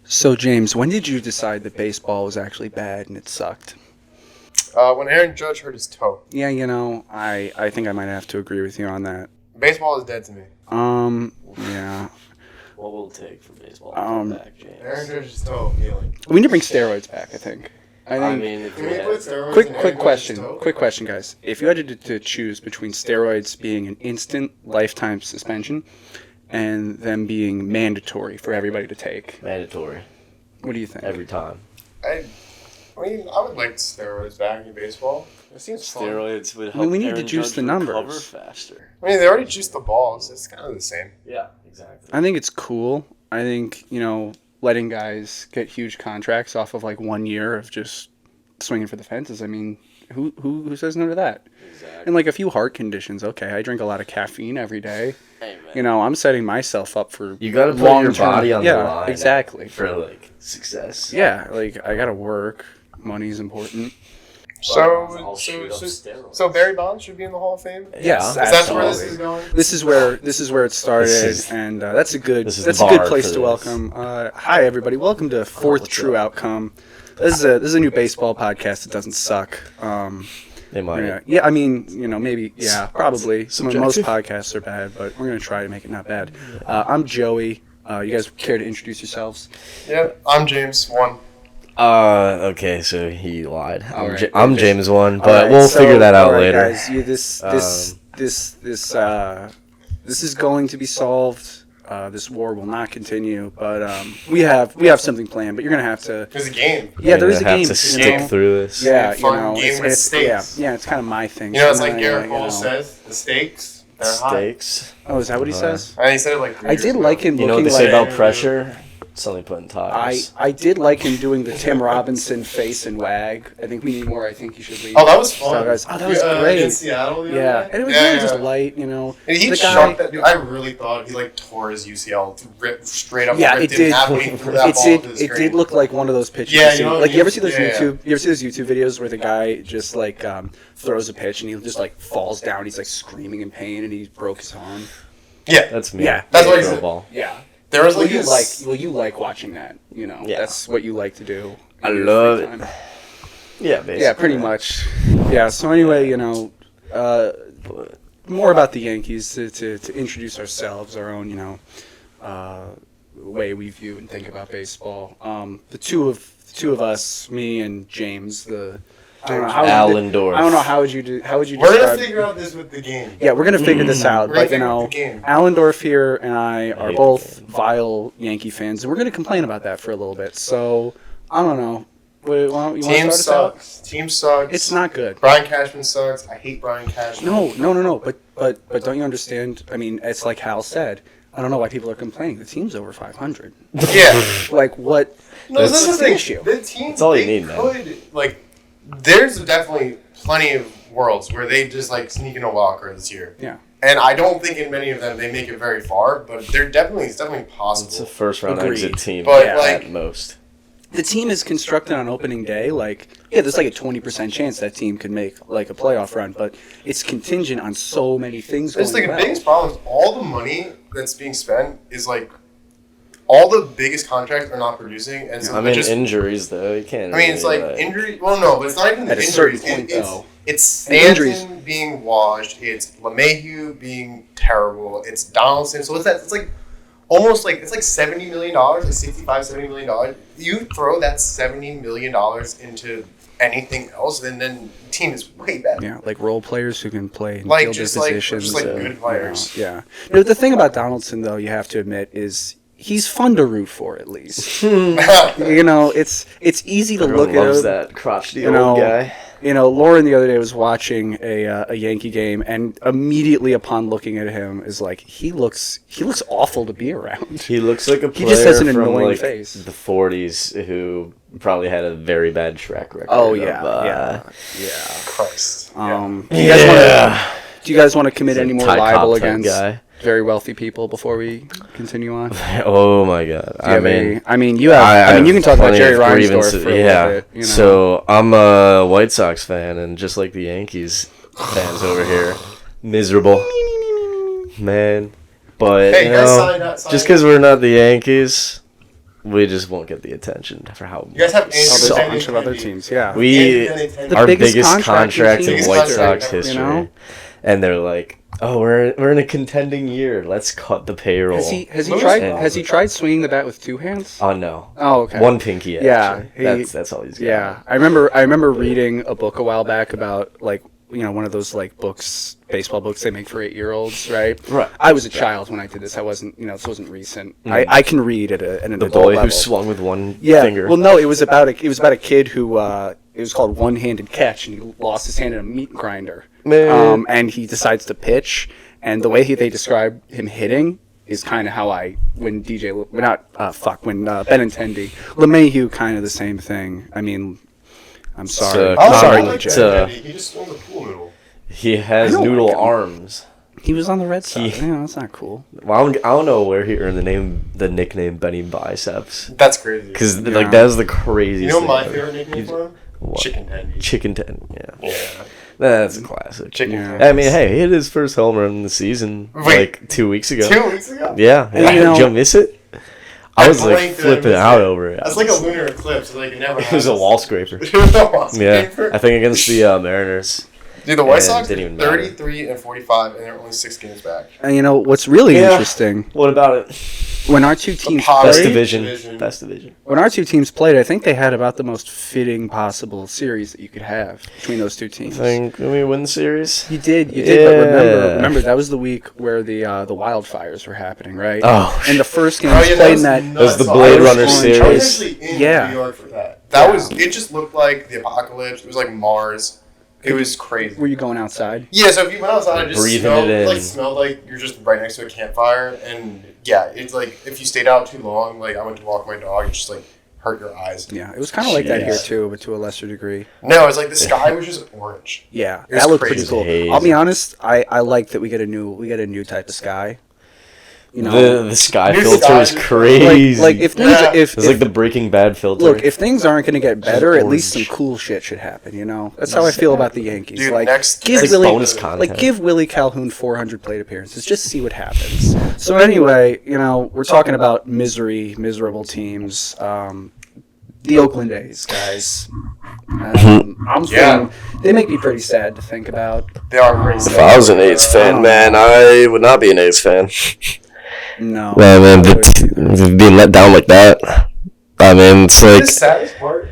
So, James, when did you decide that baseball was actually bad and it sucked? When Aaron Judge hurt his toe. Yeah, I think I might have to agree with you on that. Baseball is dead to me. Yeah. What will it take for baseball to come back, James? Aaron Judge's toe healing. We need to bring steroids back, I think. I mean, if Can we put steroids in Quick Aaron question. Judge's toe? Quick question, guys. If you had to choose between steroids being an instant lifetime suspension and them being mandatory for everybody to take, mandatory what do you think? every time. I mean, I would like steroids back in baseball. It seems fun. Steroids would I help. mean, we need to Aaron juice Judge the numbers. recover faster. I mean, they already juiced the balls. It's kind of the same. Yeah, exactly. I think it's cool. I think, letting guys get huge contracts off of like 1 year of just swinging for the fences. I mean, who says no to that? Exactly. And like a few heart conditions. Okay, I drink a lot of caffeine every day. Hey, man. I'm setting myself up for You got to put your long-term- body on the line. Exactly. For success. Yeah, like I gotta work. Money's important. I'll shoot up steroids. So Barry Bonds should be in the Hall of Fame? Yes, Is that where this absolutely. is going? This is where it started, and that's a good this is that's the a good bar place for to this. welcome. Hi everybody, welcome to Fourth True Outcome. This is a new baseball podcast that doesn't suck. They might. Yeah, I mean, maybe, yeah, probably. Subjective. Most podcasts are bad, but we're gonna try to make it not bad. I'm Joey. You guys care to introduce yourselves? Yeah, I'm James. One. Okay, so he lied. All right. I'm James 1, but Alright, we'll so- figure that out alright, later. Guys, this is going to be solved. This war will not continue, but we have something planned. But you're gonna have to. There's a game. Yeah, there is a have game. to stick through this. Yeah, Fun game with it's stakes. yeah, it's kind of my thing. It's So like now, Garrett Cole says, the stakes, they're high. Stakes. Oh, is that what he says? And he said it like 3 I years did ago. like him You know what looking they say like. about pressure? Something put in tires. I did like him doing the Tim Robinson face and wag. I think we need more. I think you should leave. Oh, that was fun. That was In great. Seattle the other Yeah, day? and it was really just light, And he The shot that dude. I really thought he tore his UCL straight up. Yeah, ripped it did. in half when he threw that ball to the It screen. did look like one of those pitches. Yeah, you see. you know, Like you ever see those yeah. YouTube? You ever see those YouTube videos where the guy just throws a pitch and he just falls down. He's screaming in pain and he broke his arm. Yeah, That's me. Yeah. That's what he Throw said. ball. Yeah. there was Well, like this. you like watching that. Yeah. That's what you like to do. I in your love free it. time. Yeah, basically. Yeah, pretty much. Yeah. So anyway, But more about the Yankees to introduce ourselves, our own, way we view and think about baseball. The two of us, me and James, I don't know Allendorf. I don't know how would you We're describe? gonna figure out this with the game. Yeah, we're gonna figure this out. We're gonna But figure out the game. Allendorf here and I are hate both the game. vile Yankee fans, and we're gonna complain about that for a little bit. So I don't know. You want to Team start us out? sucks. Team sucks. It's not good. Brian Cashman sucks. I hate Brian Cashman. No. But don't you understand? I mean, it's like Hal said. I don't know why people are complaining. The team's over 500. Yeah. Like what? No, That's this is the the issue. thing. The team. That's all you they need, man. could, there's definitely plenty of worlds where they just sneak in a wild card this year. Yeah. And I don't think in many of them they make it very far, but it's definitely possible. it's a first round Agreed. exit team But, at most. The team is constructed on opening day. There's a 20% chance that team could make a playoff run, but it's contingent on so many things going It's the well. biggest problem is all the money that's being spent is all the biggest contracts are not producing, and so I mean, just injuries though. You can't. I mean, it's really, injury. Well, no, but it's not even the At a certain injuries. point, It's though. it's And injuries- Stanton being washed. It's LeMahieu being terrible. It's Donaldson. So what's that? It's almost it's $70 million, $65-70 million. You throw that $70 million into anything else, and then the team is way better. Yeah, role players who can play in Like, field just positions. good players. Yeah. The thing about Donaldson, though, you have to admit, is he's fun to root for, at least. It's easy to Everyone look at loves him. that crotchety you know, old guy. Lauren the other day was watching a Yankee game, and immediately upon looking at him, is he looks awful to be around. He looks like a player He just has an from annoying face. the 40s who probably had a very bad track record. Oh of, yeah. Christ. Do you guys want to commit He's a any more Ty Cobb libel type against guy. very wealthy people before we continue on? Oh my god! You can talk about plenty Jerry of Reinsdorf grievances. for a Yeah. little bit. So I'm a White Sox fan, and just like the Yankees fans over here, miserable, man. But Hey, guys, sign just because we're not the Yankees, we just won't get the attention for how. You guys have Oh, there's a bunch of other teams. Yeah. Our The biggest biggest contract in contract White in Sox history, history, you know? and they're like, "Oh, we're in a contending year. Let's cut the payroll." Has he Louis tried Arraez. swinging the bat with two hands? Oh no, Oh, okay. one pinky. Yeah, Actually. That's all he's got. Yeah, I remember reading a book a while back about one of those books, baseball books they make for 8-year-olds, right? Right. I was a child when I did this. I wasn't, this wasn't recent. Mm. I can read at an The adult boy level. who swung with one Yeah. finger. Well, no, it was about a kid who it was called One-Handed Catch, and he lost his hand in a meat grinder. Man. And he decides to pitch, and the way they describe him hitting is kind of how when Benintendi, LeMahieu, kind of the same thing. I mean, I'm sorry. So, Sorry, I like DJ. that. He just swung the pool noodle. He has I don't noodle like him. arms. He was on the Red Sox. He- That's not cool. Well, I don't know where he earned the nickname Benny Biceps. That's crazy. Because Yeah. that is the craziest. You know thing my ever. favorite nickname for him? What? Chicken tendy. Chicken ten. Yeah, Yeah. that's a classic. Chicken Yeah. tendy. I mean, hey, he hit his first home run in the season Wait. 2 weeks ago. 2 weeks ago? Yeah, And, did you miss it? I was like blanked and I flipping missed out it. over it. That's like a lunar eclipse. So it never It was a happens. wall scraper. It was a wall Yeah, scraper. I think against the Mariners. Dude, the White And Sox didn't even matter. 33 and 45, and they're only 6 games back. And what's really Yeah. interesting, What about it? when our two teams poverty. Best played, division. Best division. when our two teams played, I think they had about the most fitting possible series that you could have between those two teams. Think we win the series? You did, but Yeah. remember that was the week where the wildfires were happening, right? Oh, and the first game Oh, was yeah, played that in that. That was the nuts. Blade I was Runner on- series. I was actually in Yeah. New York for that. That Yeah. was, it just looked like the apocalypse. It was like Mars. It was crazy. Were you going outside? Yeah, so if you went outside, it just Breathing smelled, it in. smelled like you're just right next to a campfire. And yeah, it's like if you stayed out too long, I went to walk my dog, it just hurt your eyes. Yeah, it was kind of like that here Jeez. too, but to a lesser degree. No, it's like the sky was just orange. Yeah, It was that looked crazy. pretty cool. Hazy. I'll be honest, I like that we get a new type of sky. You know, The sky New filter sky is is- crazy. like if things Yeah. if, it's like the Breaking Bad filter. look if things aren't going to get better, at least some orange. cool shit should happen. That's how I feel about the Yankees. Dude, like next give It's Willie, bonus content. give Willie Calhoun 400 plate appearances. Just see what happens. So anyway, we're talking about miserable teams. The Oakland A's, guys. I'm feeling, they make me pretty sad to think about. They are crazy. If I was an A's fan, man, I would not be an A's fan. No. Yeah, man, but being let down like that. I mean, it's The like saddest part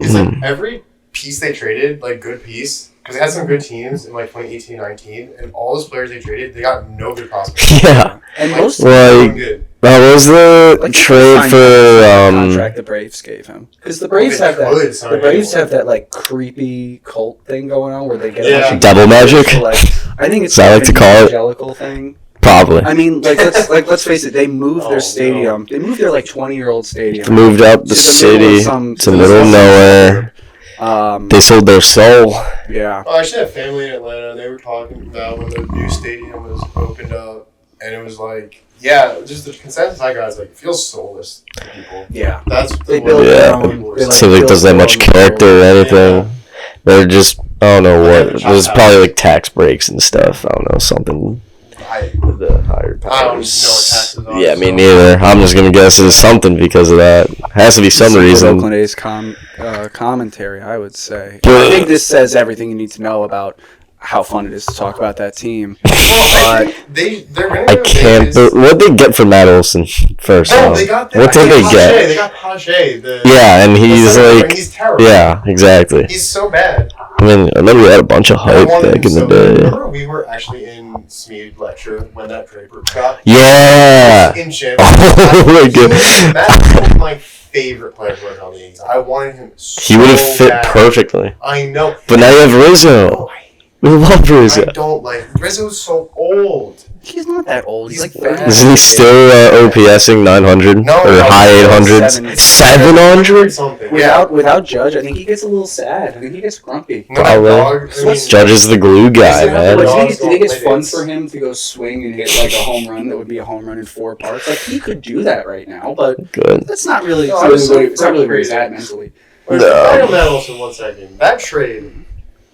is every piece they traded, good piece, because they had some good teams in 2018-19, and all those players they traded, they got no good prospects. yeah. And most No Like, good. what was the like trade for contract the Braves gave him, because the Braves have that. The Braves have that creepy cult thing going on where they get a bunch of Devil magic? I think it's So I like to call it. evangelical thing. probably I mean, let's face it. They moved their stadium. They moved their 20-year-old stadium. moved up the to city some- to the middle of nowhere. They sold their soul. Yeah. Oh, I actually have family in Atlanta, and they were talking about when the new stadium was opened up, and it was just the consensus I got is it feels soulless to people. Yeah. That's the They way build their Yeah. own. They, So like, doesn't have much character or anything. They're just, I don't know what. There's probably tax breaks and stuff. I don't know, something. The higher powers. I don't know what taxes are, Yeah, me so- neither. I'm just gonna guess it's something because of that. Has to be some reason. Oakland A's commentary, I would say. I think this says everything you need to know about how fun it is to talk about that team. Well, I think they're I can't. What'd they get for Matt Olson first? Oh, they got that. What did they Pache. get? They got Pache. Yeah, and he's he's terrible. yeah, exactly. He's so bad. I mean, I remember we had a bunch of I hype wanted back him in the so day. bad. Remember we were actually in Smead lecture when that Draper got Yeah. in Chip. Oh my god. That's one of my favorite players to work on the Yankees. I wanted him so He would have fit bad. perfectly. I know. But now you have Rizzo. No, We love I Rizzo. don't like Rizzo's so old. He's not that old. He's He's 30. Isn't he still OPSing 900 No, or no, high no, 800s? 700? Something. Yeah. Without Judge, I think he gets a little sad. I think he gets grumpy. No, Probably. dog, I mean, Judge is the glue guy, Is it- man. Like, Do dogs you think it's don't fun play for him to go swing and hit a home run that would be a home run in 4 parts? He could do that right now, but Good. that's not really. No, It's not really where he's at mentally. Wait, No. back on that also 1 second. That trade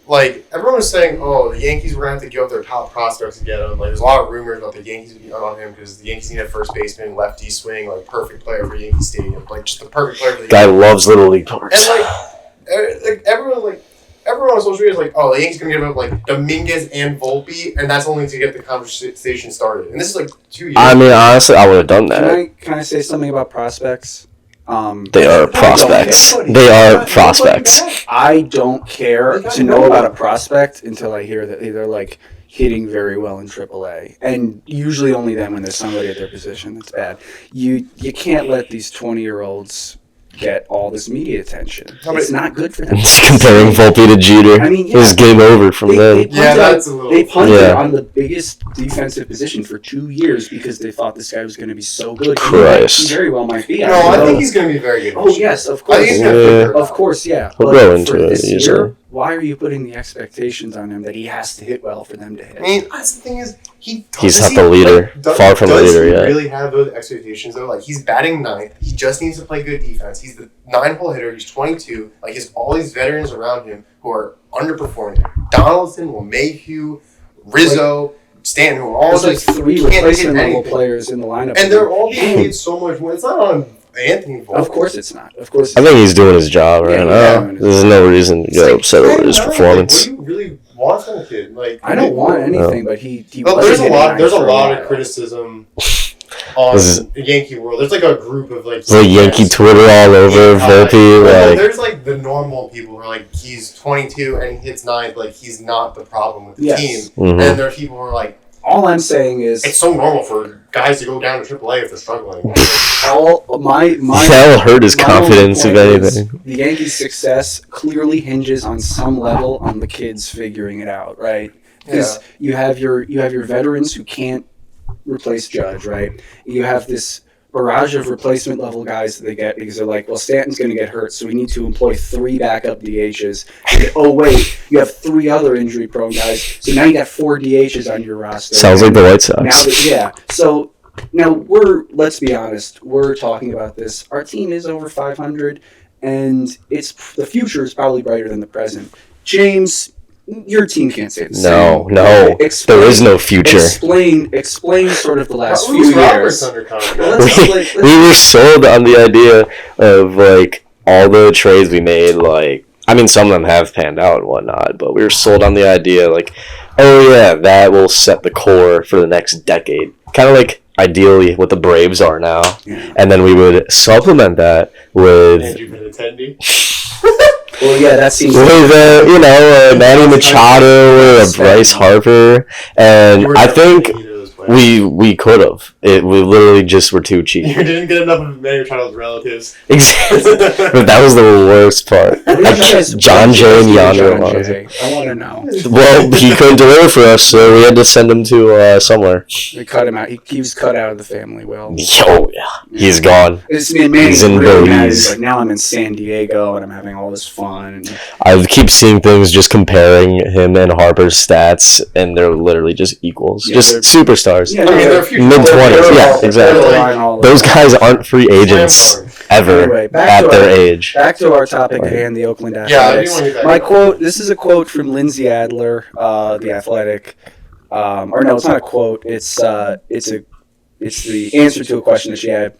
like, everyone was saying, oh, the Yankees were going to have to give up their top prospects to get him. Like, there's a lot of rumors about the Yankees would be on him because the Yankees need a first baseman, lefty swing, like, perfect player for Yankee Stadium. Like, just the perfect player for the Guy Yankees. loves Little League parks. And, everyone on social media is like, oh, the Yankees going to give up, like, Dominguez and Volpe, and that's only to get the conversation started. And this is, like, 2 years I mean, honestly, I would have done that. Can I say something about prospects? They are prospects. They are prospects. I don't care to know about a prospect until I hear that they're like hitting very well in AAA, and usually only then when there's somebody at their position that's bad. You can't let these 20-year-olds get all this media attention. It's not good for them. Just comparing Volpe to Jeter. I mean, it was game over from then. They punted on the biggest defensive position for 2 years because they thought this guy was going to be so good. Christ. He very well might be. No, I think he's going to be very good. Oh, yes, of course. I think he's gonna Of course, yeah. He'll But grow into for it this easily. year, why are you putting the expectations on him that he has to hit well for them to hit? I mean, that's the thing is, he's not the leader. Far from the leader, Does yeah. he really have those expectations, though? Like, he's batting ninth. He just needs to play good defense. He's the 9-hole hitter. He's 22. Like, he has all these veterans around him who are underperforming. Donaldson, LeMahieu, Rizzo, Stanton, who are all There's like 3 replacement level players in the lineup. And they're all being paid so much more. It's not on Anthony Volpe. Of course it's not. Of course I think he's doing his job right now. Yeah. There's no reason to get upset over his performance. Like, what do you really want from a kid? Like, I don't want anything, but he Well, wasn't there's a hitting lot. nine There's a for lot while. of criticism on the Yankee world. There's like a group of like. It's like Yankee Twitter all over Volpe. Like, there's like the normal people who are like, he's 22 and he hits ninth. Like, he's not the problem with the Yes. team. Mhm. And there are people who are like, All I'm saying is it's so normal for guys to go down to AAA if they're struggling. that'll hurt his my confidence, if only point is anything. The Yankees' success clearly hinges on some level on the kids figuring it out, right? Because you have your veterans who can't replace Judge, right? You have this barrage of replacement level guys that they get because they're like, well, Stanton's going to get hurt, so we need to employ 3 backup DHs. And, oh wait, you have 3 other injury prone guys, so now you got 4 DHs on your roster. Sounds like the White Now Sox. so now let's be honest, we're talking about this. Our team is over 500, and the future is probably brighter than the present. James, your team can't say the same. No. There is no future. Explain sort of the last few Luis Arraez years. under contract. We were sold on the idea of, like, all the trades we made, like, I mean, some of them have panned out and whatnot, but we were sold on the idea, like, oh yeah, that will set the core for the next decade. Kind of like, ideally, what the Braves are now. Yeah. And then we would supplement that with... Andrew Benintendi. Well, yeah, that seems with Manny Machado or a Bryce Harper, and I think we could have. We literally just were too cheap. You didn't get enough of Manny Machado's relatives. Exactly, but that was the worst part. John Jay and Yonder. I want to know. Well, he couldn't deliver for us, so we had to send him to somewhere. They cut him out. He was cut out of the family will. Yo, yeah, he's gone. He's in Belize. mad. He's like, now I'm in San Diego and I'm having all this fun. And I keep seeing things just comparing him and Harper's stats, and they're literally just equals, Yeah, just they're- superstars. Yeah, I mean, they're future- Mid-20s, yeah, exactly. Those guys aren't free agents ever Anyway, back at to their our- age. Back to our topic at hand, the Oakland Yeah, I Athletics. do want to hear that. My quote, this is a quote from Lindsay Adler, the Athletic. Or no, it's not a quote. It's the answer to a question that she had.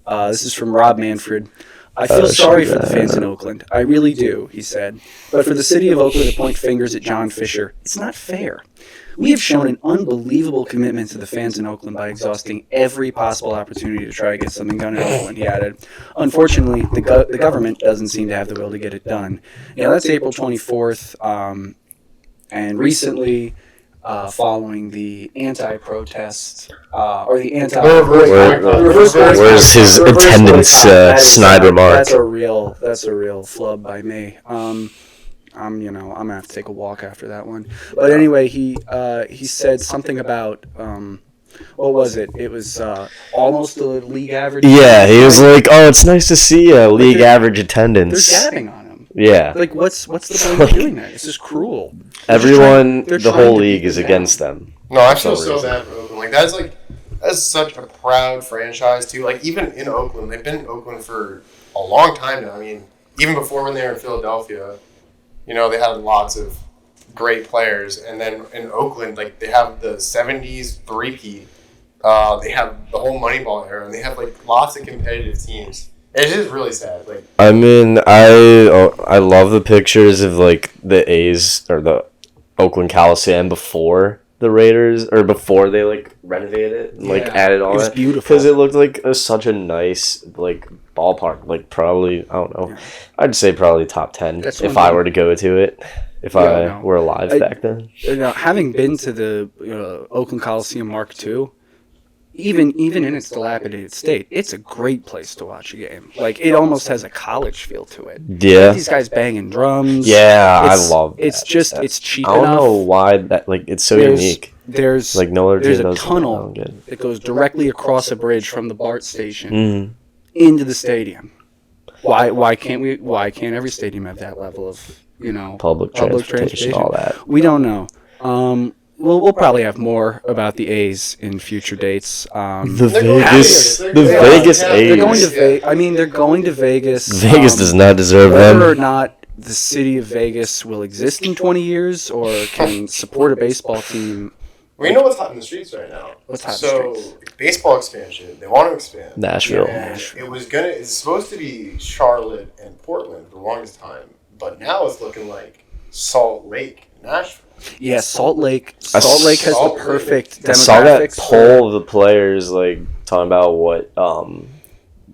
This is from Rob Manfred. I feel sorry for the fans in Oakland. I really do, he said. But for the city of Oakland to point fingers at John Fisher, it's not fair. We have shown an unbelievable commitment to the fans in Oakland by exhausting every possible opportunity to try to get something done in Oakland, he added. Unfortunately, the government doesn't seem to have the will to get it done. That's April 24th, and recently, following the anti-protest, or the reverse boycott. Where's his The reverse attendance boycott, snide remark? That's a real flub by me. I'm gonna have to take a walk after that one. But anyway, he said something about what was it? It was almost a league average. Yeah, he was like, "Oh, it's nice to see a league average attendance." They're gabbing on him. Yeah, Like, what's the point of doing that? It's just cruel. everyone, they're the trying whole to league beat is them against down. them. No, I feel For some so reason. bad for Oakland. That's such a proud franchise too. Like, even in Oakland, they've been in Oakland for a long time now. I mean, even before when they were in Philadelphia, they had lots of great players, and then in Oakland, like they have the '70s three-peat. They have the whole Moneyball era, and they have like lots of competitive teams. It's just really sad. Like, I mean, I love the pictures of like the A's or the Oakland Coliseum before the Raiders or before they like renovated it and like added all it was that. beautiful Because it looked like such a nice like ballpark. Like probably I don't know. Yeah. I'd say probably top 10 if I were to go to it. If I were alive back then. Having been to the Oakland Coliseum Mark II, even in its dilapidated state, it's a great place to watch a game. Like, it almost has a college feel to it. Yeah. Like, these guys banging drums. Yeah, I love that. It's just, it's cheap enough. I don't know why that, like, it's so unique. There's like no other there's a tunnel that goes directly across a bridge from the BART station into the stadium. Why can't every stadium have that level of, public transportation, all that? We don't know. We'll probably have more about the A's in future dates. The Vegas A's. They're going to they're going to Vegas. Vegas does not deserve them. Whether or not the city of Vegas will exist in 20 years or can support a baseball team. We know what's hot in the streets right now. What's hot in the streets? Baseball expansion. They want to expand. Nashville. It's supposed to be Charlotte and Portland for the longest time, but now it's looking like Salt Lake, Nashville. Yeah, Salt Lake has the perfect demographics. I saw that poll of the players like talking about what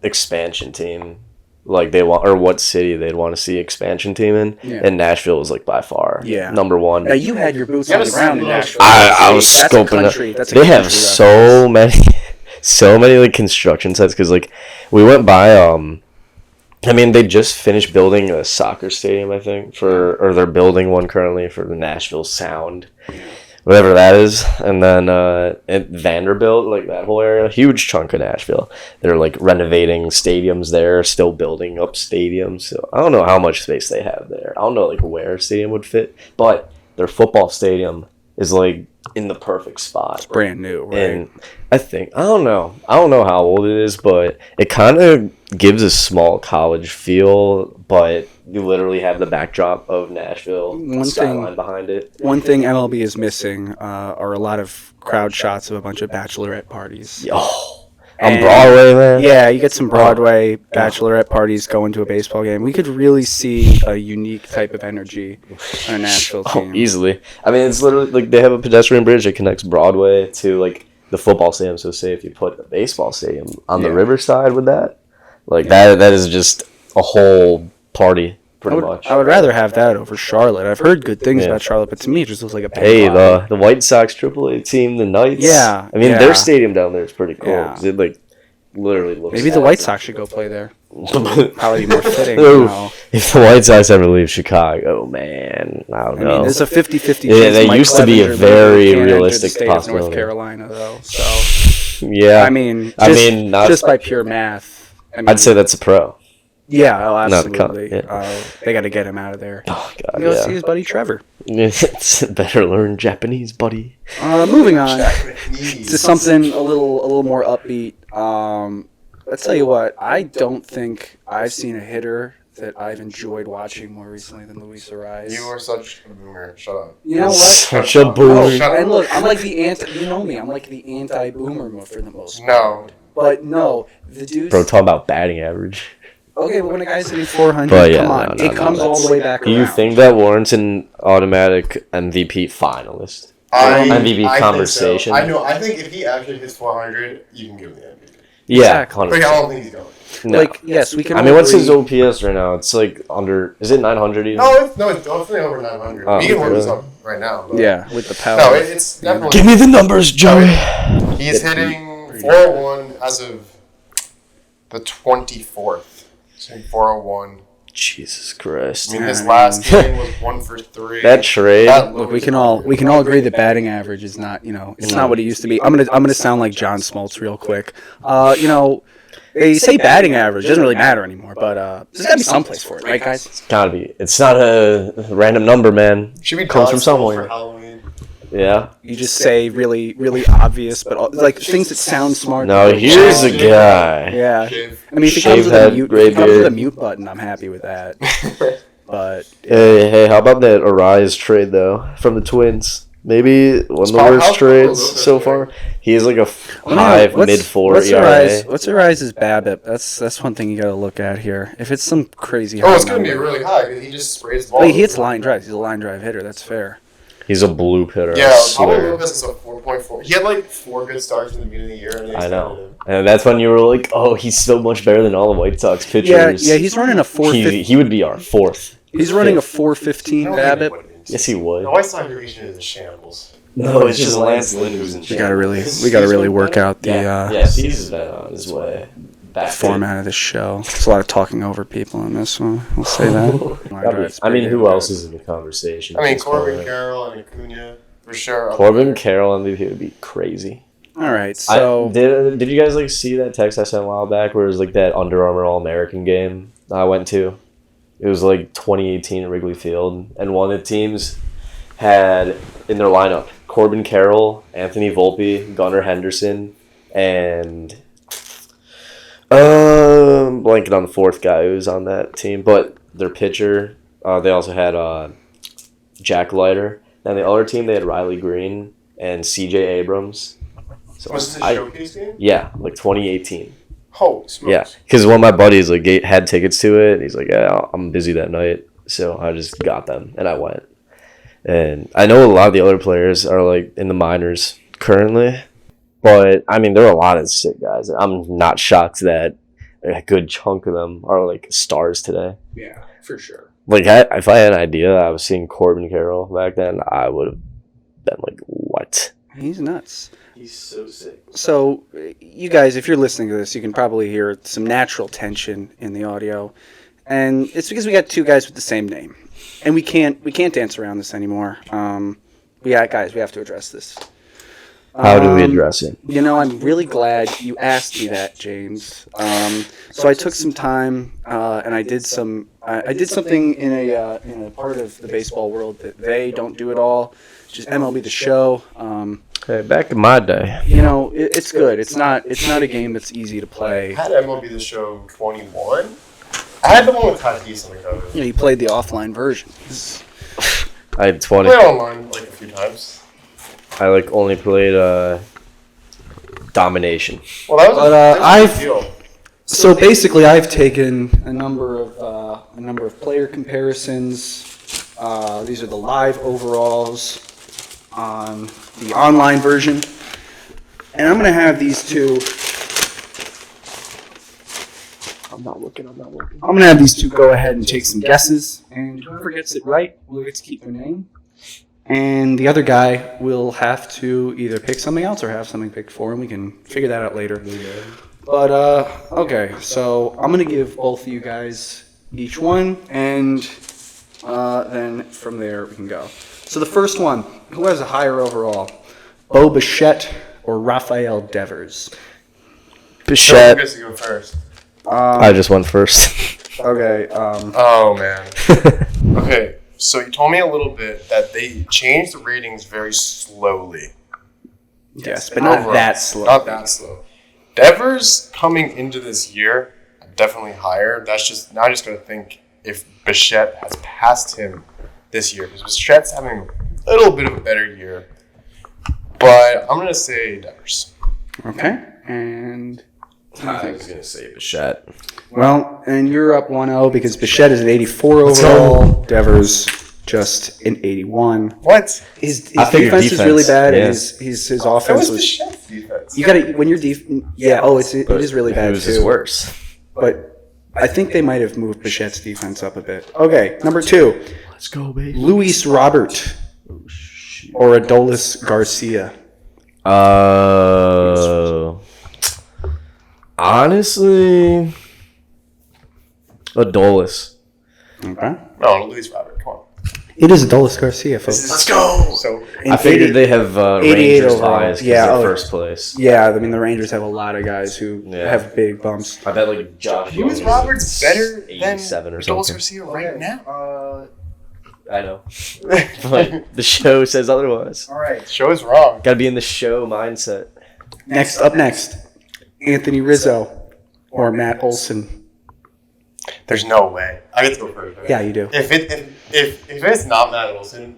expansion team like they want or what city they'd want to see expansion team in. Yeah. And Nashville was like by far number one. Now you had your boots on the ground in Nashville. I was scoping it. They have so many like construction sites because like we went by they just finished building a soccer stadium, I think, or they're building one currently for the Nashville Sound, whatever that is. And then at Vanderbilt, like that whole area, huge chunk of Nashville. They're like renovating stadiums there, still building up stadiums. So I don't know how much space they have there. I don't know like where a stadium would fit, but their football stadium is like in the perfect spot. It's brand new, right? And I don't know how old it is, but it kind of gives a small college feel, but you literally have the backdrop of Nashville skyline behind it. One thing MLB is missing are a lot of crowd shots of a bunch of bachelorette parties. On Broadway, man. Yeah, you get some Broadway bachelorette parties going to a baseball game. We could really see a unique type of energy on a Nashville team. Easily. I mean, it's literally like they have a pedestrian bridge that connects Broadway to like the football stadium. So say if you put a baseball stadium on the riverside with that, like that is just a whole party. Pretty much. I would rather have that over Charlotte. I've heard good things about Charlotte, but to me it just looks like a bad the White Sox AAA team, the Knights. Yeah. I mean, their stadium down there is pretty cool. Because it like literally looks Maybe the White Sox should go play there. Probably be more fitting. If the White Sox ever leave Chicago, man, I don't know. There's a 50-50 chance. Yeah, they used to be a very realistic possibility. North Carolina, though. So yeah, I mean, just by pure math, I'd say that's a pro. Yeah, absolutely. They got to get him out of there. Oh God, go see his buddy Trevor. Better learn Japanese, buddy. Moving on to something a little more upbeat. Let's tell you what. I don't think I've seen a hitter that I've enjoyed watching more recently than Luis Arraez. You are such a boomer. Shut up. You know what? Such a boomer. And look, I'm like the anti. You know me. I'm like the anti-boomer for the most part. No. But no, the dude. Bro, talk about batting average. Okay, but when a guy's hitting 400, come on. It comes all the way back around. Do you think that warrants an automatic MVP finalist? MVP conversation? So. I think if he actually hits 400, you can give him the MVP. Yeah, exactly. But I don't think he's going. No. Like, yes, we can. I mean, what's his OPS right now? It's like under. Is it 900 even? No, it's definitely over 900. We can work this up right now. But. Yeah, with the power. No, it's definitely. Give me the numbers, Joey. He's hitting 401 as of the 24th. 401. Jesus Christ! I mean, his last game was 1 for 3. That trade. Look, we can all agree that batting average is not, it's not what it used to be. I'm gonna sound like John Smoltz real quick. They say batting average doesn't really matter anymore, but there's gotta be some place for it, right, guys? It's gotta be. It's not a random number, man. Should be comes from somewhere. For Halloween. Yeah. You just say really, really obvious, but like things that sound smart. No, here's a guy. Yeah. Shave. I mean, if it comes with a mute button, I'm happy with that. But Hey, how about that Arraez trade though from the Twins? Maybe one of the worst trades so far. He is like a mid 4 ERA. What's Arraez's BABIP? That's one thing you got to look at here. If it's some crazy it's going to be really high because he just sprays the ball. He hits line drives. He's a line drive hitter. That's fair. He's a blue hitter. Yeah, probably Lucas is a 4.4. He had like 4 good starts in the beginning of the year. And I know. And that's when you were like, oh, he's so much better than all the White Sox pitchers. Yeah, he's running a 4.15. He would be our 4th. He's running a 4.15 BABIP. Yes, he would. The White Sox division is a shambles. No, it's just Lance Lynn who's in shambles. We gotta really work out the he's been on his way. Format of this show. There's a lot of talking over people in this one. We'll say that. I mean, who else is in the conversation? I mean, Corbin Carroll and Acuna for sure. Corbin Carroll MVP would be crazy. All right, so did you guys like see that text I sent a while back where it was like that Under Armour All American game I went to? It was like 2018 at Wrigley Field, and one of the teams had in their lineup Corbin Carroll, Anthony Volpe, Gunnar Henderson, and blanking on the fourth guy who was on that team. But their pitcher, they also had Jack Leiter. And the other team, they had Riley Green and C.J. Abrams. So was this a showcase game? Yeah, like 2018. Holy smokes. Yeah, because one of my buddies like had tickets to it. And he's like, yeah, I'm busy that night. So I just got them, and I went. And I know a lot of the other players are like in the minors currently. But, I mean, there are a lot of sick guys. I'm not shocked that a good chunk of them are, like, stars today. Yeah, for sure. Like, if I had an idea I was seeing Corbin Carroll back then, I would have been like, what? He's nuts. He's so sick. So, you guys, if you're listening to this, you can probably hear some natural tension in the audio. And it's because we got two guys with the same name. And we can't dance around this anymore. We have to address this. How do we address it? You know, I'm really glad you asked me that, James. So I took some time and I did something in a part of the baseball world that they don't do at all, which is MLB The Show. Hey, back in my day, you know, it's good. It's not a game that's easy to play. I had MLB The Show 21. I had the one with Tatis on the cover. Yeah, you played the offline version. I had 20. I played online like a few times. I like only played Domination. Well, that was a big deal. So basically, I've taken a number of player comparisons. These are the live overalls on the online version, and I'm going to have these two. I'm going to have these two go ahead and take some guesses, and whoever gets it right will get to keep their name. And the other guy will have to either pick something else or have something picked for him. We can figure that out later. But, okay, so I'm going to give both of you guys each one, and then from there we can go. So the first one, who has a higher overall? Bo Bichette or Rafael Devers? Bichette. I guess you go first. I just went first. Okay. Oh, man. Okay. So you told me a little bit that they changed the ratings very slowly. Yes, but not that slow. Not that slow. Devers coming into this year, definitely higher. That's just now. I just gotta think if Bichette has passed him this year because Bichette's having a little bit of a better year. But I'm gonna say Devers. Okay, and I was gonna say Bichette. Well, and you're up 1-0 because Bichette is an 84 overall. Devers just an 81. What? His defense is really bad, and his offense That was was. Bichette's defense. You gotta when you're it is really bad Who's too. is worse? But I think they might have moved Bichette's defense up a bit. Okay, number 2. Let's go, baby. Luis Robert or Adolis Garcia. Honestly, Adolis. Okay. No, Luis Robert. Come on. It is Adolis Garcia, folks. Let's go. So I figured they have 88 Rangers overall. ties because they're first place. Yeah, I mean the Rangers have a lot of guys who have big bumps. I bet like Josh. Luis Robert's better than 87 or something. Adolis Garcia right now. I know, but the show says otherwise. All right, show is wrong. Got to be in the show mindset. Next, Anthony Rizzo or Matt Olson. There's no way. I get to go first. Right? Yeah, you do. If it's not Matt Olson,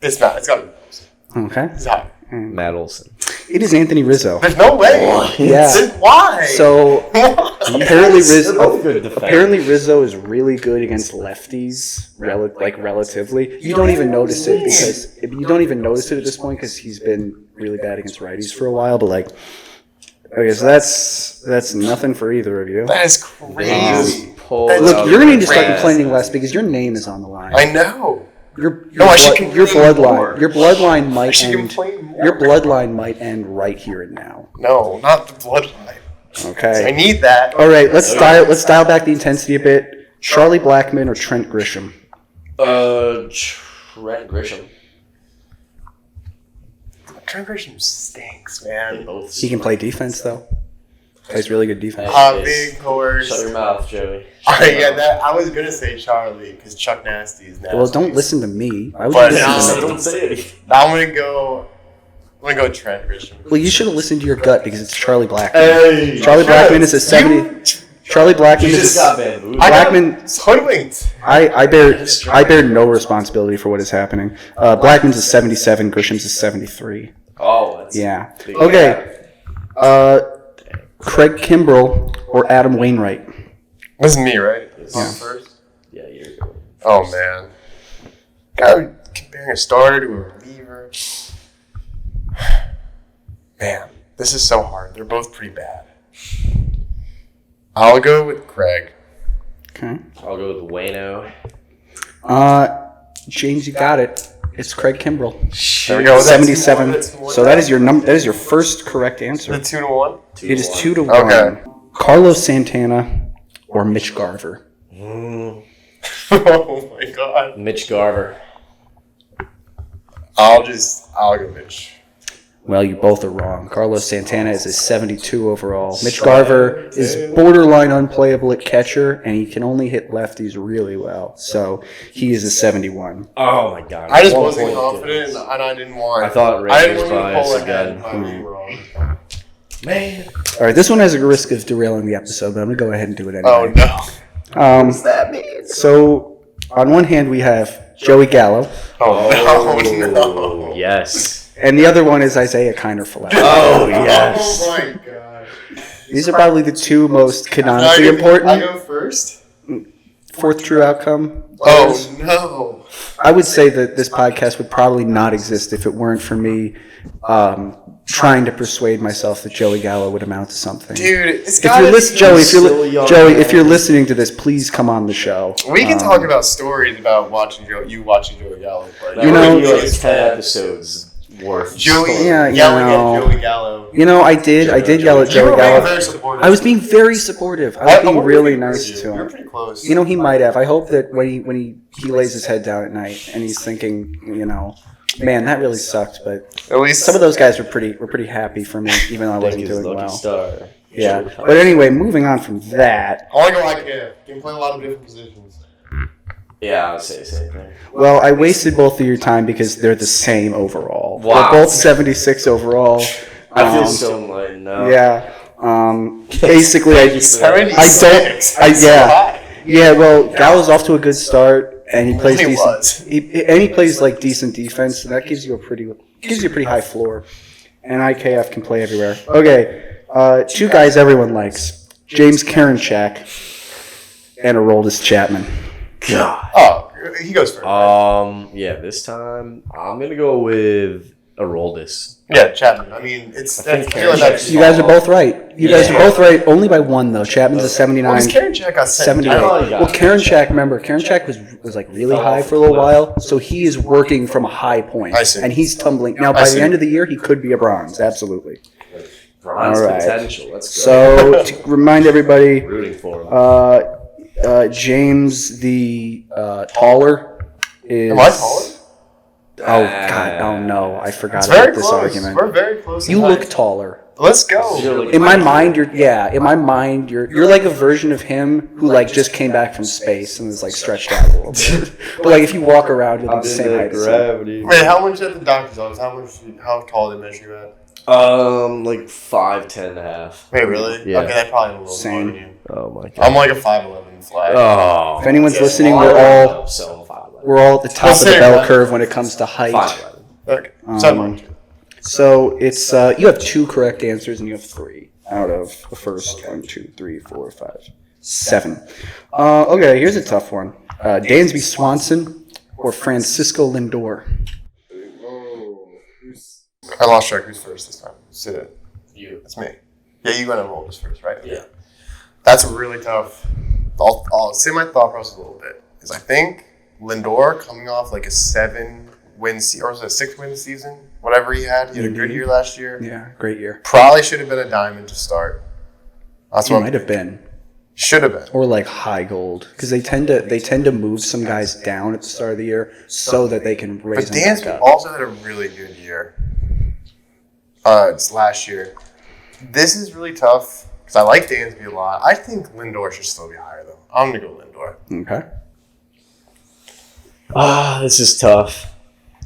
it's not. It's got to be Olson. Okay. It's not. Matt Olson. It is Anthony Rizzo. There's no way. Yeah. Then why? So apparently Good defense. Apparently Rizzo is really good against lefties, relatively. You don't even notice it at this point because he's been really bad against righties for a while. But okay, so that's nothing for either of you. That is crazy. Look, you're gonna need to start complaining less because your name is on the line. I know. Your bloodline. Your bloodline might I should end. complain more. Your bloodline might end right here and now. No, not the bloodline. Okay. I need that. All right, let's dial back the intensity a bit. Charlie Blackmon or Trent Grisham? Trent Grisham. Trent Grisham stinks, man. He can play defense though. Plays really good defense. Big horse. Shut your mouth, Joey. I was gonna say Charlie because Chuck Nasty is nasty. Well, don't listen to me. I would But listen to me. Don't say it. I'm gonna go Trent Grisham. Well, you should have listened to your gut because it's Charlie Blackmon. Hey, Charlie Blackmon is a 70. Charlie Blackmon You is just got bamboozled. Blackmon. Hoodwinked. I bear no responsibility for what is happening. Blackman's a 77. Grisham's a 73. Oh, that's Yeah. big. Okay. Craig Kimbrell or Adam Wainwright? This is me, right? Yeah. First. Yeah, you're good. Oh man. Guy comparing a starter to a reliever. Man, this is so hard. They're both pretty bad. I'll go with Craig. Okay. I'll go with Wayno. James, you got it. It's Craig Kimbrell. There we go. 77. That's 2-1. So that is your number. That is your first correct answer. The 2-1. It is 2-1. Okay. Carlos Santana or Mitch Garver? Oh my god. Mitch Garver. I'll go Mitch. Well, you both are wrong. Carlos Santana is a 72 overall. Mitch Garver is borderline unplayable at catcher, and he can only hit lefties really well. So he is a 71. Oh my god. I just 1 wasn't point confident, difference. and I didn't want. I thought I didn't Rangers want to pull bias ahead again. if I was wrong. Man. All right, this one has a risk of derailing the episode, but I'm going to go ahead and do it anyway. Oh no. What does that mean? So, on one hand, we have Joey Gallo, Oh no. Yes. and the other one is Isaiah Kiner Faletti. Oh, yes. Oh my god. These are probably the two most canonically I important. go first. Fourth true outcome. Oh no. I would say that this podcast would probably not exist if it weren't for me trying to persuade myself that Joey Gallo would amount to something. Dude, it's If got you're Joey, if you're listening to this, please come on the show. we can talk about stories about watching Joey Gallo play. You know- That would be like 10 episodes worth. Joey Yeah, you yelling know. at Joey Gallo. You know, I did yell at You Joey were being Gallo. very supportive. I was being very supportive. I was being really nice to You're him. pretty close. You know, he might have. I hope that when he lays his head down at night and he's thinking, you know, man, that really sucked. But at least some of those guys were pretty happy for me, even though I wasn't His doing lucky well. star. Yeah. But anyway, moving on from that. I want to go IKF. You can play a lot of different positions. Yeah, I would say the same thing. Well, I wasted both of your time because they're the same overall. Wow. We're both 76 overall. I feel so enlightened now. Yeah. Basically, I Thank you for that. 76. I- That's so yeah. high. Yeah, well, Gallo's off to a good start, and he plays He decent. was. He plays like decent defense, and that gives you a pretty high floor. And IKF can play everywhere. Okay, two guys everyone likes: James Karinchak and Aroldis Chapman. God. Oh, he goes first. Yeah, this time I'm gonna go with Aroldis. Yeah, Chapman. I mean, it's. I think I feel like that's. You guys are both right. You guys are both right, only by one though. Chapman's a 79. Well, Karen Jack got 78. I thought he got Well, Karinchak, remember, Karinchak was like really high for a little while, so he is working from a high point, I see. and he's tumbling. Now, by the end of the year, he could be a bronze, absolutely. Bronze All right. potential. Let's go. So, to remind everybody, Rooting for him. James the taller is. Am I taller? Oh God! Oh no! I forgot It's about very this close. argument. We're very close. You in look height. taller. Let's go. In my mind, you're like a version of him who like just came back from space and is like stretched out a little bit. But like if you walk around, you're like the same height as him. Gravity. Wait, how much at the doctor's office? How tall did they measure you at? Like 5'10" and a half. Wait, really? Yeah. Okay, that probably a little Same. more than you. Oh my god. I'm like a 5'11" flag. Oh. If anyone's listening, we're all at the top of the bell curve when it comes to height. 5'11". Okay. 7'1". So it's you have 2 correct answers and you have 3 out of the first 1, 2, 3, 4, 5, 7. Okay, here's a tough one. Dansby Swanson or Francisco Lindor? I lost track. Who's first this time? Sit it. You. It's me. Yeah, you're going to roll this first, right? Yeah. That's really tough. I'll say my thought process a little bit. Because I think Lindor coming off like a 7-win season, or was it a 6-win season? Whatever he had. He had a good year last year. Yeah, great year. Probably should have been a diamond to start. That's He what might have been. Should have been. Or like high gold. Because they tend to move some guys down at the start of the year so that they can raise But them back Dansby up. also had a really good year. It's last year. This is really tough because I like Dansby a lot. I think Lindor should still be higher though. I'm gonna go Lindor. Okay. This is tough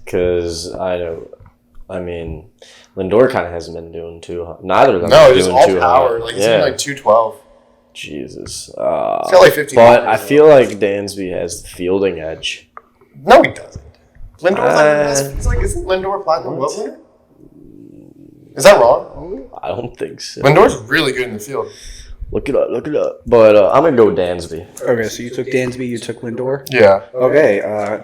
because I mean, Lindor kind of hasn't been doing too. Neither of them. No, are just doing all too power. hot. Like he's in like 212. Jesus. He's got like 15 but homers, I feel like Dansby has the fielding edge. No, he doesn't. Lindor's he's like isn't Lindor platinum glove winner? Is that wrong? I don't think so. Lindor's really good in the field. Look it up. But I'm gonna go Dansby. Okay, so you took Dansby, you took Lindor. Yeah. Okay,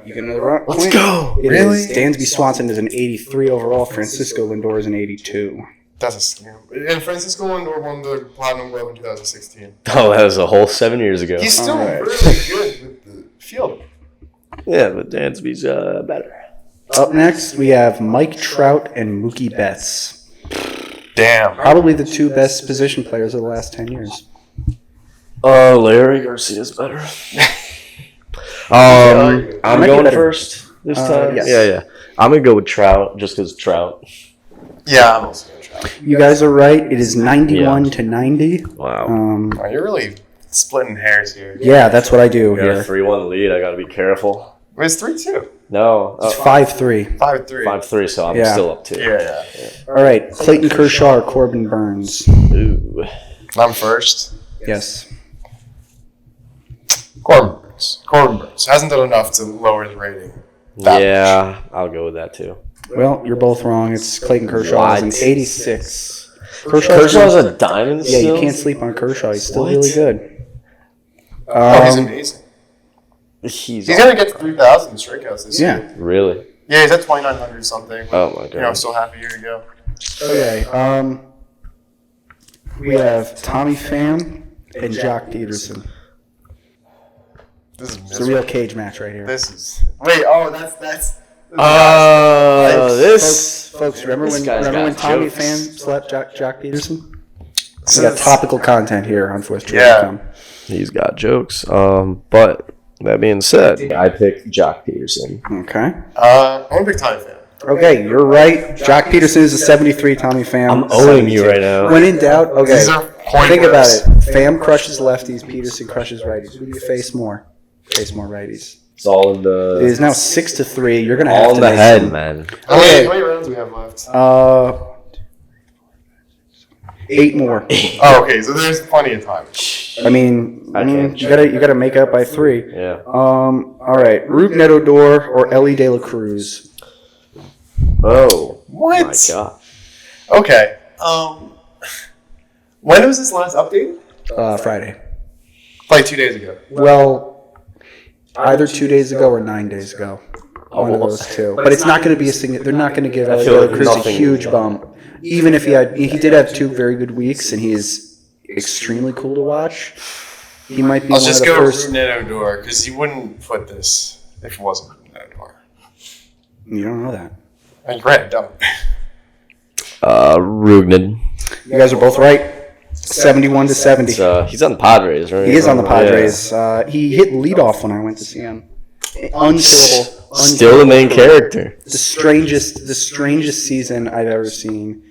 you get another round. Let's go. It Really? is Dansby Swanson is an 83 overall. Francisco Lindor is an 82. That's a scam. And Francisco Lindor won the platinum glove in 2016. Oh, that was a whole 7 years ago. He's still Alright. really good with the field. Yeah, but Dansby's better. Up next, we have Mike Trout and Mookie Betts. Damn. Probably the 2 best position players of the last 10 years. Larry Garcia's better. Might I'm be going better. first this time. Yes. Yeah. I'm gonna go with Trout just because Trout. Yeah, I'm also going to try. You guys are right. It is 91 to 90. Wow. Oh, you're really splitting hairs here. Yeah, that's what I do We got a here. 3-1 lead. I gotta be careful. It was 3-2. No, It's 5-3. 5-3. 5-3. So I'm Yeah. still up 2. Yeah. All right, Clayton Kershaw or Corbin Burns? Ooh. I'm first. Yes. Corbin Burns. Hasn't done enough to lower his rating. That Yeah, I'll go with that too. Well, you're both wrong. It's Clayton Kershaw. Is an What? 86. Kershaw's a diamond Yeah, still? you can't sleep on Kershaw. He's still What? really good. He's amazing. He's He's going to get to 3,000 strikeouts this year. Yeah. Really? Yeah, he's at 2,900 something. Oh my god. You know, still half a year to go. Okay. We have Tommy Pham and Jock Peterson. This is It's a miserable. real cage match right here. This is. Wait, that's. Folks, remember This when guy's got Tommy jokes. Pham slapped Jock Peterson? This We got is- topical content here on Fourth Street. Yeah. He's got jokes. But that being said, I picked Jock Peterson. Okay. I'm going to pick Tommy Pham. Okay, you're right. Jock Peterson is a 73. Tommy Pham. I'm owing you 72. right now. When in doubt, okay. These are Think about pointless. it. Pham crushes lefties. Peterson crushes righties. Who do you face more? Face more righties. It's all in It the is now 6-3. You're gonna have all to in the make head, some- man. How many rounds do we have left? 8 more. Oh, okay, so there's plenty of time. I mean, I can't you gotta make up by 3. Yeah. All right. Rougned Odor or Ellie De La Cruz? Oh. What? My god. Okay. When was this last update? Friday. Like 2 days ago. Well, either 2 days ago or 9 days ago. One of those two. But it's not going to be a significant. They're not going to give Ellie feel De La like Cruz a nothing- huge bump. Even if he did have 2 very good weeks, and he is extremely cool to watch. He might be Let's one of just the go first. Rougned Odor, because you wouldn't put this if it wasn't Rougned Odor. You don't know that. I mean, granted, don't. Rugnan. You guys are both right. 71 to 70. He's on the Padres, right? He is on the Yeah. Padres. He hit leadoff when I went to see him. Unkillable. Still the main character. The strangest season I've ever seen.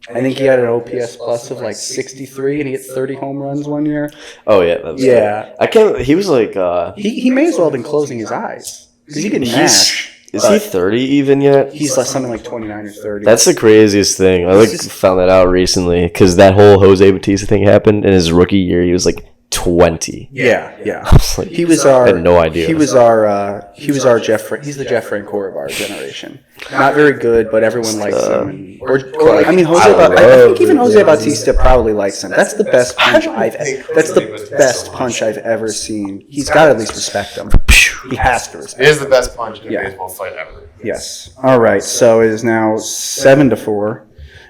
I think he had an OPS plus of like 63, and he hit 30 home runs one year. Oh yeah, that's Yeah. I can't. He was like. He may as well have been closing his eyes because he could mash. Is he 30 even yet? He's like something like 29 or 30. That's the craziest thing. I found that out recently because that whole Jose Bautista thing happened in his rookie year. He was like 20. Yeah. I was like, He was our. I had no idea. He was our. He's the Jeff Francoeur of our generation. Not very good, but everyone likes him. Or I mean, I think even Jose Bautista probably likes him. That's the best punch I've ever seen. He's got to at least respect him. He has to respect. It is the best punch in a baseball fight ever. Yes. All right. So it is now 7-4.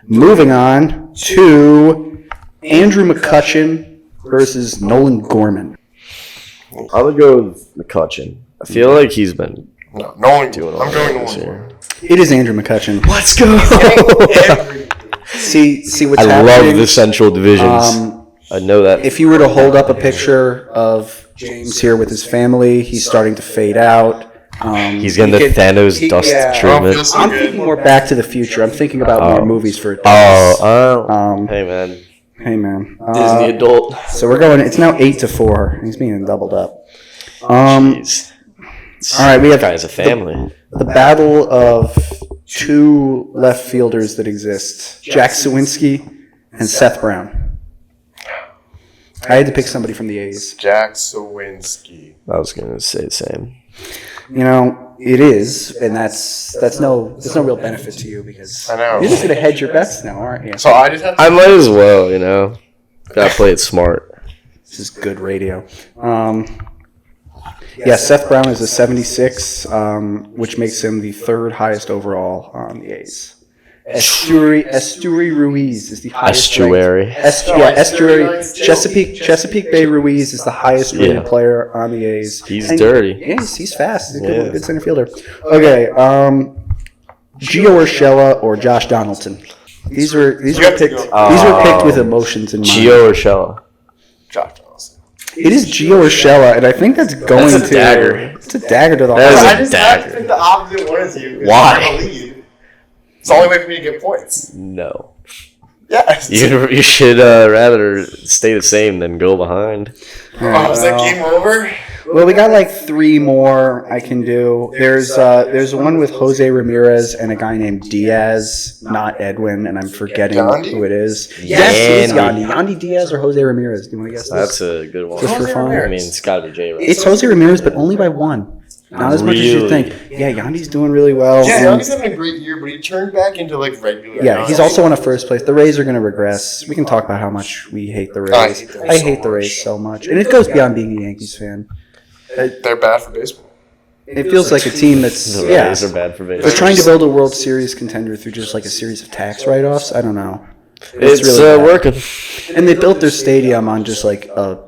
Moving on to Andrew McCutchen versus Nolan Gorman. I would go with McCutchen. I feel like he's been No one. doing I'm going this to year. one. It is Andrew McCutchen. Let's go. See what's I happening. love the Central Divisions. I know that. If you were to hold up a picture of James here with his family, he's starting to fade out. He's getting the Thanos dust treatment. So I'm good. thinking more Back to the Future. I'm thinking about more movies for adults. Hey man, Hey man, Disney adult. So we're going. It's now 8-4. He's being doubled up. Jeez. All right, we have Guys, a family. the battle of two left fielders that exist: Jack Sawinski and Seth Brown. I had to pick somebody from the A's. Jack Sawinski. I was gonna say the same. You know, it is, and that's no real benefit to you because I know. you're just gonna hedge your bets now, aren't you? So I just have to. I might as well, Gotta play it smart. This is good radio. Yeah, Seth Brown is a 76, which makes him the third highest overall on the A's. Esteury Ruiz is the highest. Estuary. Estuary. Chesapeake Bay Ruiz is the highest rated player on the A's. He's dirty. Yeah, he's fast. He's a good center fielder. Okay, Gio Urshela or Josh Donaldson. These were picked with emotions in mind. Gio Urshela. Josh Johnson. It is Gio Urshela, and I think that's going That's a to dagger. It's a dagger to the That is heart. a I just have to dagger. pick the opposite one as you. Why? I'm a lead. It's the only way for me to get points. No. Yes. You should rather stay the same than go behind. Is that game over? Well, we got like 3 more I can do. There's one with Jose Ramirez and a guy named Diaz, not Edwin, and I'm forgetting Yandy? who it is. Yes, it is Yandy. Yandy Diaz or Jose Ramirez. Do you want to guess this? That's a good one. Just for fun. I mean, it's gotta be J. Right? It's Jose Ramirez, but only by 1. Not as much as you think. Yeah, Yandy's doing really well. Yeah, and- he's having a great year, but he turned back into like regular. Yeah, he's also on a first place. The Rays are going to regress. We can talk about how much we hate the Rays. I hate the Rays so much. And it goes beyond being a Yankees fan. They're bad for baseball. It feels like a team that's, The yeah, Rays are bad for they're baseball. trying to build a World Series contender through just like a series of tax write-offs. I don't know. It's really bad. working. And they built their stadium on just like a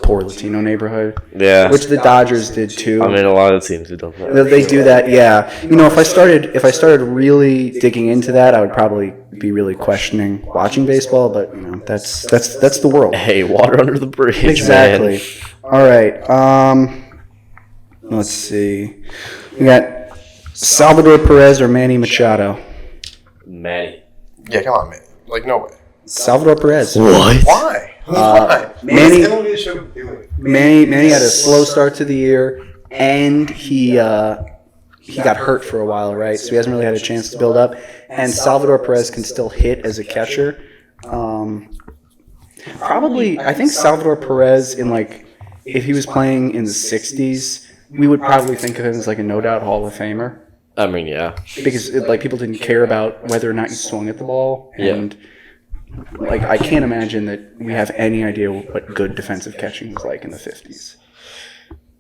poor Latino neighborhood, Yeah. which the Dodgers did too. I mean, a lot of teams who don't. They do that, yeah. You know, if I started really digging into that, I would probably be really questioning watching baseball. But you know, that's the world. Hey, water under the bridge. Exactly. Man. All right. Let's see. We got Salvador Perez or Manny Machado. Manny. Yeah, come on, man. Like no way. Salvador Perez. What? Why? Why? Manny- Doing. Manny had a slow start to the year, and he got hurt for a while, right? So he hasn't really had a chance to build up. And Salvador Perez can still hit as a catcher. Probably, I think Salvador Perez if he was playing in the '60s, we would probably think of him as like a no doubt Hall of Famer. I mean, yeah. Because people didn't care about whether or not you swung at the ball, Yeah. and I can't imagine that we have any idea what good defensive catching was like in the '50s.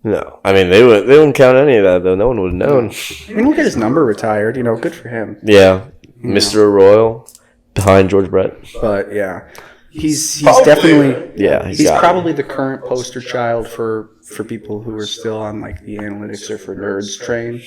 No, I mean they wouldn't count any of that though. No one would have known. I mean, we'll get his number retired. You know, good for him. Yeah, Mr. Royal behind George Brett. But yeah, he's Probably. definitely Yeah, he's got it. probably the current poster child for people who are still on like the analytics or for nerds train.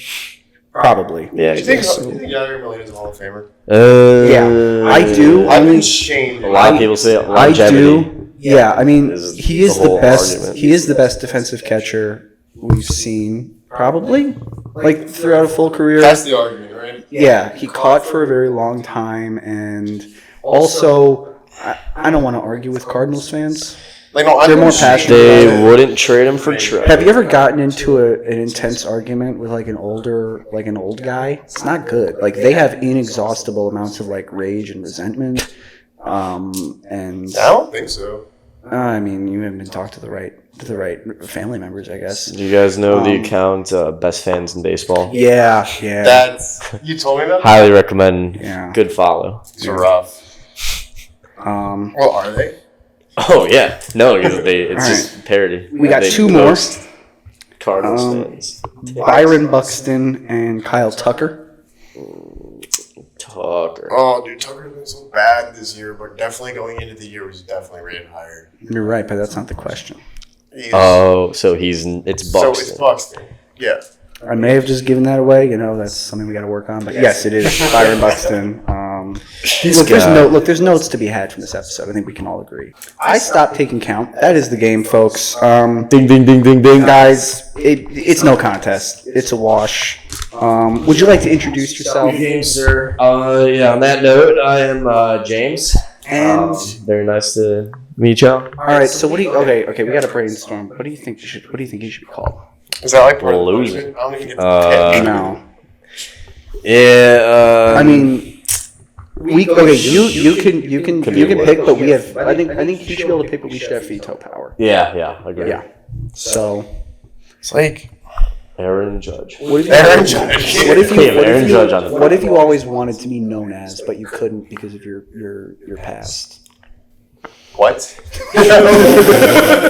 Probably. Yeah, Do you think exactly. Yadier Molina's a Hall of Famer? Yeah, I do. I've been shamed. A lot of people say I longevity. do. Yeah, I mean, This is he is the the whole best. argument. He is the best defensive catcher we've seen, probably, like throughout a full career. That's the argument, right? Yeah, he caught for a very long time, and also, I don't want to argue with Cardinals fans. Like no, I've They're been more shamed. passionate. They wouldn't trade him for Trout. Have you ever gotten into an intense argument with like an old guy? It's not good. Like they have inexhaustible amounts of like rage and resentment. And I don't think so. I mean, you haven't been talked to the right family members, I guess. Do you guys know the account Best Fans in Baseball? Yeah. You told me about that? Highly recommend. Yeah. Good follow. It's rough. Well, are they? Oh yeah, no, because it's just parody. We got They 2 more. roast Cardinals fans. Byron Buxton and Kyle Tucker. Tucker. Oh, dude, Tucker's been so bad this year, but definitely going into the year was definitely rated higher. You're right, but that's not the question. Oh, so it's Buxton. So it's Buxton. Yeah. I may have just given that away. That's something we got to work on. But yes, it is Byron Buxton. There's notes to be had from this episode. I think we can all agree. I stopped taking count. That is the game, folks. Ding, ding, ding, ding, ding. Guys, it's no contest. It's a wash. Would you like to introduce yourself? James, sir. Yeah. On that note, I am James. And very nice to meet y'all. all right. So what do you? Okay. We got to brainstorm. What do you think he should be called? Is that like part of the Loser. punishment? I don't even get the pick. No. Yeah. I mean, you can pick, but we have. I think he should be able to pick, but we should have veto power. Yeah. Agree. Yeah. So It's like Aaron Judge. what if you? Aaron Judge. Aaron Judge on the What if you always wanted to be known as, but you couldn't because of your past? What?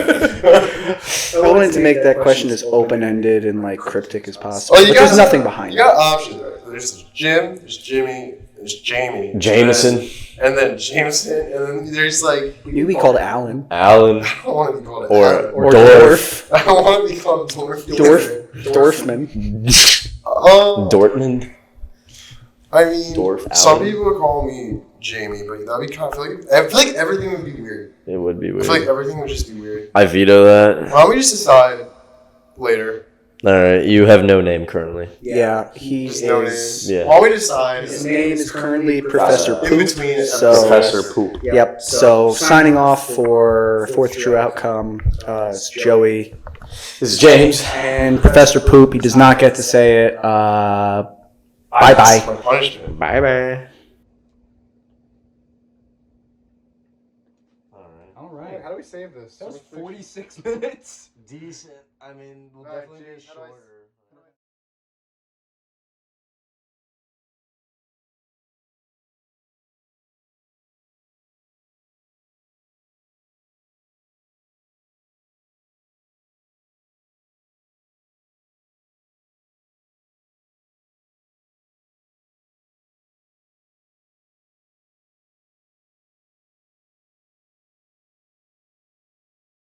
I wanted to make that question as open-ended and like cryptic as possible. Oh, But there's nothing behind You got it. options. There's Jim, there's Jimmy, there's Jamie. Jameson. And then Jameson, and then there's like... You'd be called Alan. Allen. I don't want to be called Or Alan. Or Dorf. I don't want to be called Dorf. Dorfman. Dortmund. I mean, Dorf some Allen. people would call me Jamie, but that'd be kind of... I feel like everything would be weird. It would be I weird. feel like everything would just be weird. I veto that. Why don't we just decide later? All right, you have no name currently. Yeah, he Just no is. name. Yeah. Why don't we decide? His name is currently Professor In Poop. between So- Professor Poop. Yep. So signing off for Fourth True Outcome, it's Joey This is James. and Professor Poop. He does not get to say it. Bye bye. My punishment. Bye bye. All right. How do we save this? 46 minutes. Decent. I mean, we'll All right, James, how do I-